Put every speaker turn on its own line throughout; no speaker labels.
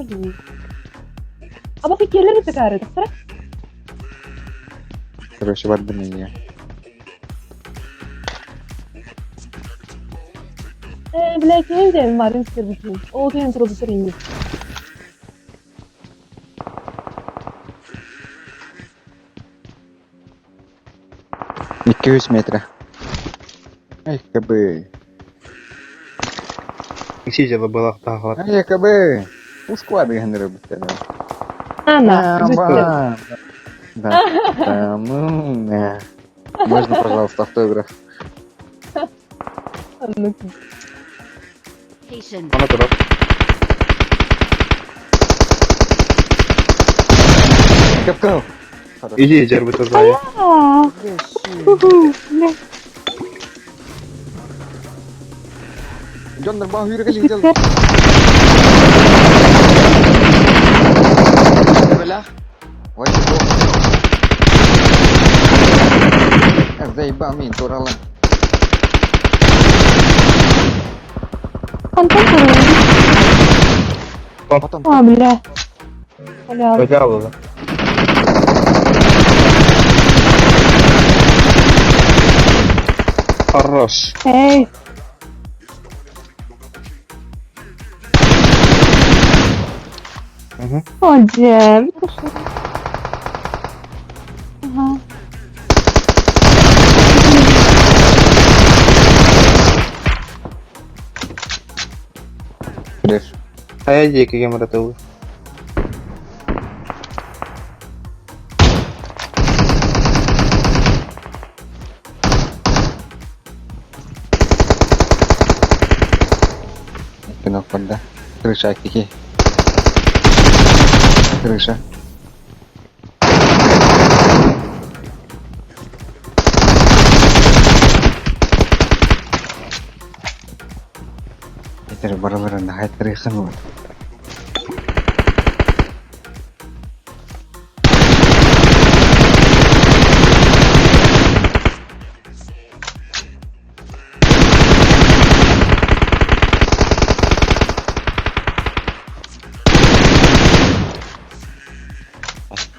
Вроде. Ama fikirleri tekrar et. Sıra.
Короче, в админе.
Black evde var intro bitireyim. Oldu intro bitireyim.
200 метров. Ай, кабы.
Сидела была втагла.
Ай, кабы. Ускладывай, робите.
Ana.
Да. Да, ну, да. Можно, пожалуйста, автограф?
Anladım.
Она туда.
Капкал.
Иди, дерби то зая.
Aa. Ne?
John, terbang yürü kali, John. Belah. Woi, itu. Zaibah min turalan.
Kantan koruyor.
Потом.
Aa bile. Hadi abi.
Потягла. Хорош.
Hey.
Угу.
Hocam. Bir de şöyle. Aha.
Лишь.
А я дикий геморротовый.
Кино подда. Крыша, кики. Крыша. Это же барабара на крыша, ну.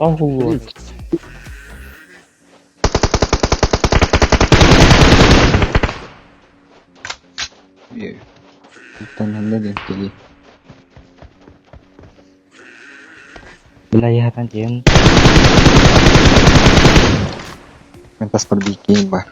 Ого.
Kita nanti jadi.
Wilayah Tanjin.
Pentas perbikin, bah.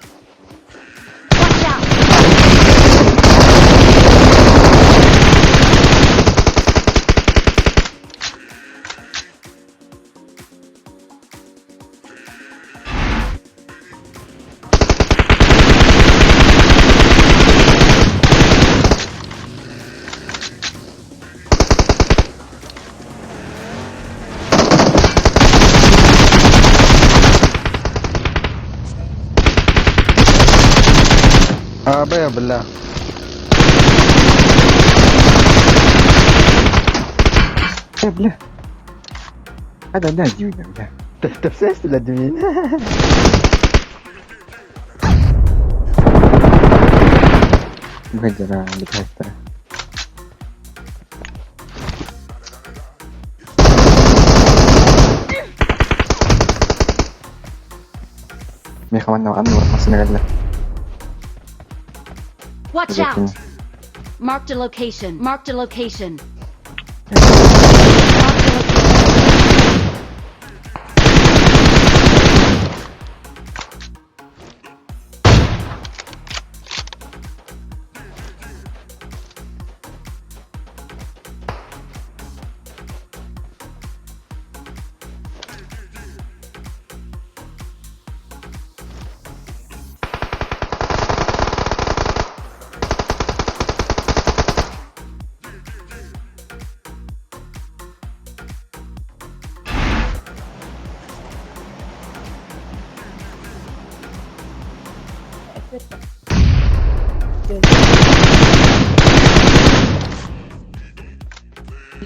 Apa ya belah? Belah. Ada juga belah.
Tetap saya sudah demi.
Bukan jarang dikata. May kawan na ano mas nagala.
Watch out! Marked a location. Marked a location.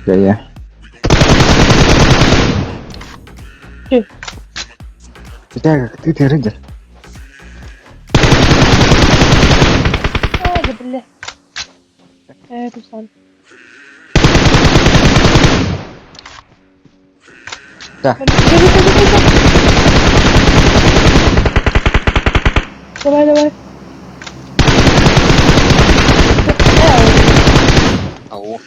Ya. Kita tidur aja.
Hadi bile. Evet Usan.
Да.
Давай.
Ау.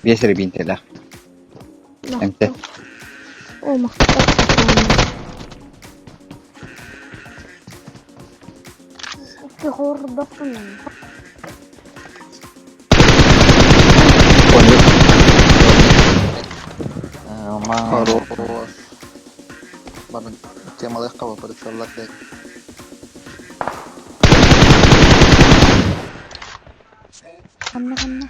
Biasa binti lah. MT.
О, махтар. Ты гордосын.
Kondik. Ma.
Harus. Baru dia malah kau pada salat deh.
Kanna.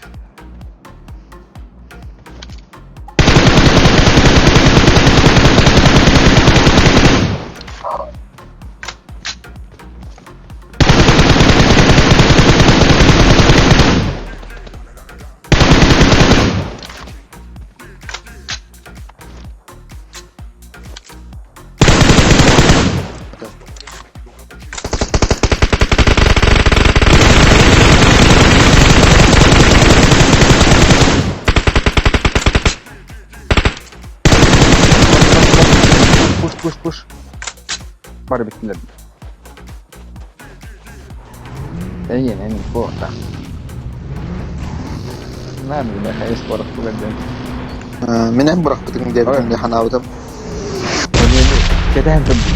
Push. Baru bikin lagi. Ini kota. Nah, udah kayak sport bulan dan.
Mina berak keting dia di hanau tu.
Ini kita yang terbu.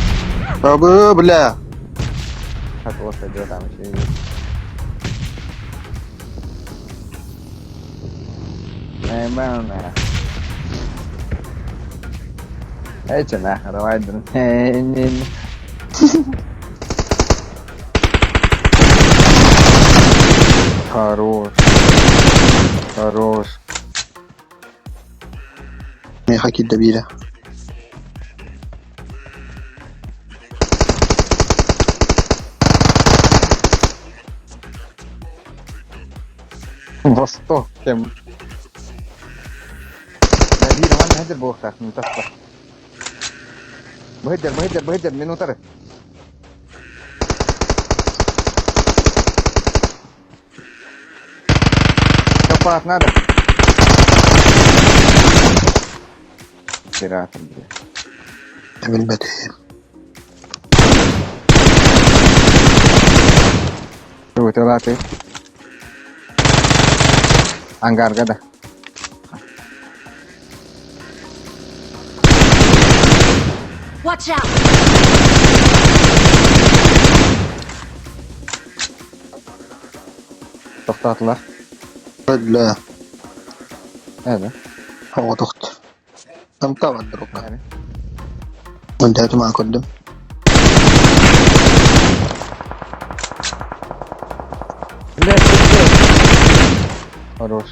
Apa bela?
Satu saja tak mesti. Mana? Cenah, rawat dan ini. Хорош.
Ni hakik dabira.
Восток тем. Dabira mana hadir bawah mintas. بهدر منو ترى كفاك نادر استراحة
من بدهم
شو تراتي anggar kada
Watch out!
تطلع
لا
هذا
هو ضغط أم طبعا دروك
يعني
وانتهيت مع قدم
لا خروش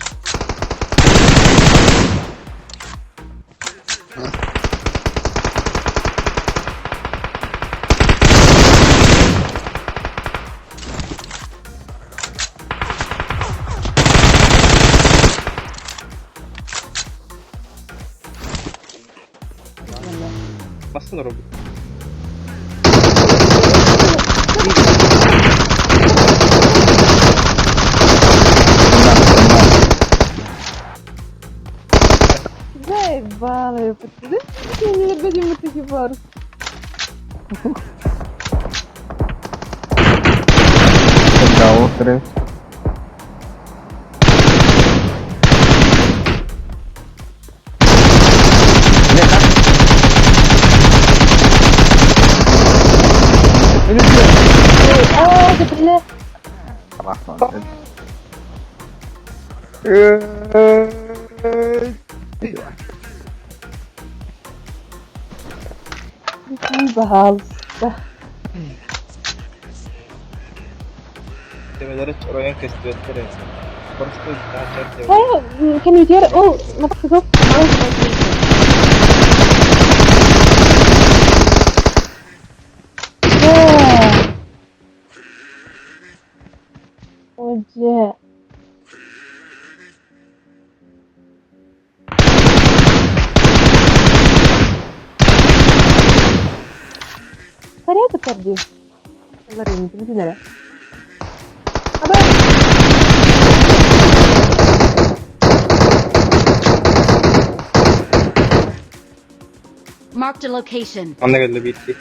Bassana Robert.
Заебало, пацаны. Я не люблю вот такие пары.
Да, острый.
О, ты блядь. Пожалуйста.
Temeleri oraya kestirdikleri. Просто daha
Hey, can you hear? Oh, what the fuck? Yeah. Oh, yeah. Порядок perdi. Allora, mi vedere. Vabbè.
Marked a location.
Anda geldi bitti.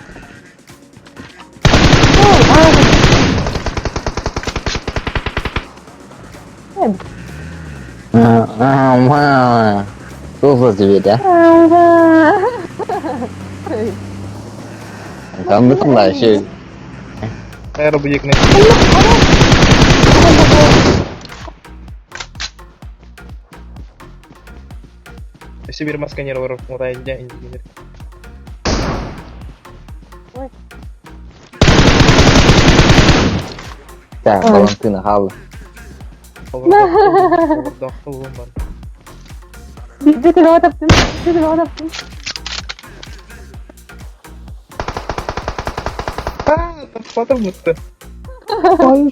Susah тебе, да? Kamu tuh nggak sih?
Saya buyuk nih. Если bir maskanya war murahnya ini.
Ya, kalau kena hal.
Doktor man.
Bir de rahat yaptım. Bir de rahat yaptım.
Foto mutlu.
Ой,